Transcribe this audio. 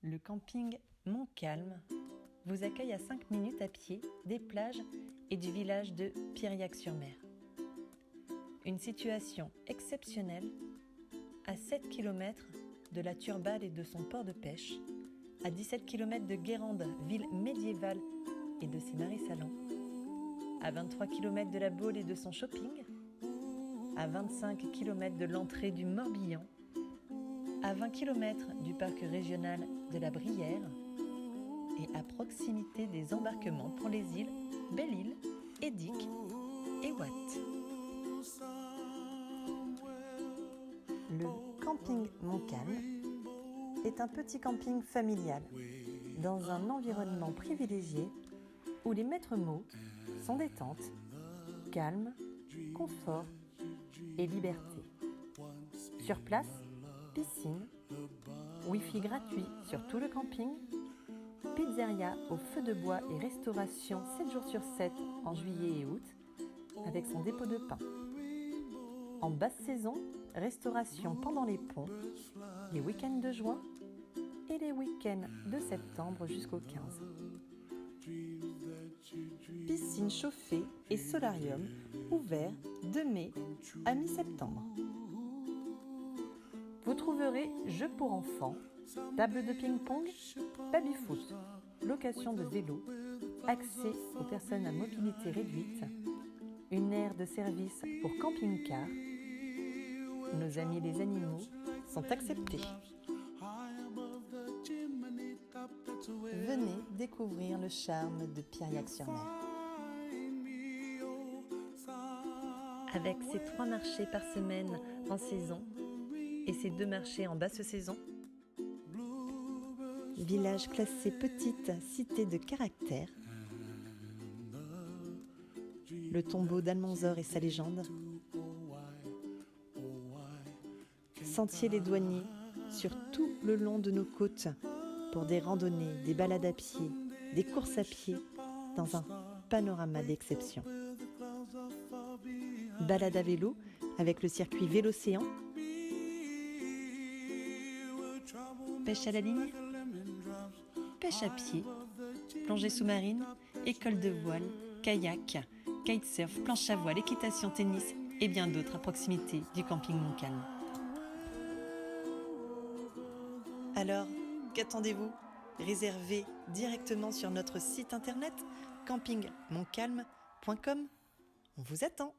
Le camping Montcalm vous accueille à 5 minutes à pied des plages et du village de Piriac-sur-Mer. Une situation exceptionnelle à 7 km de la Turballe et de son port de pêche, à 17 km de Guérande, ville médiévale et de ses marais salants, à 23 km de la Baule et de son shopping, à 25 km de l'entrée du Morbihan, à 20 km du parc régional de la Brière et à proximité des embarquements pour les îles Belle-Île, Edic et Watt. Le camping Montcalm est un petit camping familial dans un environnement privilégié où les maîtres mots sont détente, calme, confort et liberté. Sur place, piscine, Wi-Fi gratuit sur tout le camping, pizzeria au feu de bois et restauration 7 jours sur 7 en juillet et août avec son dépôt de pain. En basse saison, restauration pendant les ponts, les week-ends de juin et les week-ends de septembre jusqu'au 15. Piscine chauffée et solarium ouvert de mai à mi-septembre. Vous trouverez jeux pour enfants, table de ping-pong, baby-foot, location de vélo, accès aux personnes à mobilité réduite, une aire de service pour camping-car. Nos amis les animaux sont acceptés. Venez découvrir le charme de Piriac-sur-Mer. Avec ses 3 marchés par semaine en saison et ses 2 marchés en basse saison, village classé petite cité de caractère, le tombeau d'Almanzor et sa légende, sentier les douaniers sur tout le long de nos côtes pour des randonnées, des balades à pied, des courses à pied dans un panorama d'exception. Balade à vélo avec le circuit Vélocéan, pêche à la ligne, pêche à pied, plongée sous-marine, école de voile, kayak, kitesurf, planche à voile, équitation, tennis et bien d'autres à proximité du camping Montcalm. Alors, qu'attendez-vous ? Réservez directement sur notre site internet campingmontcalm.com. On vous attend.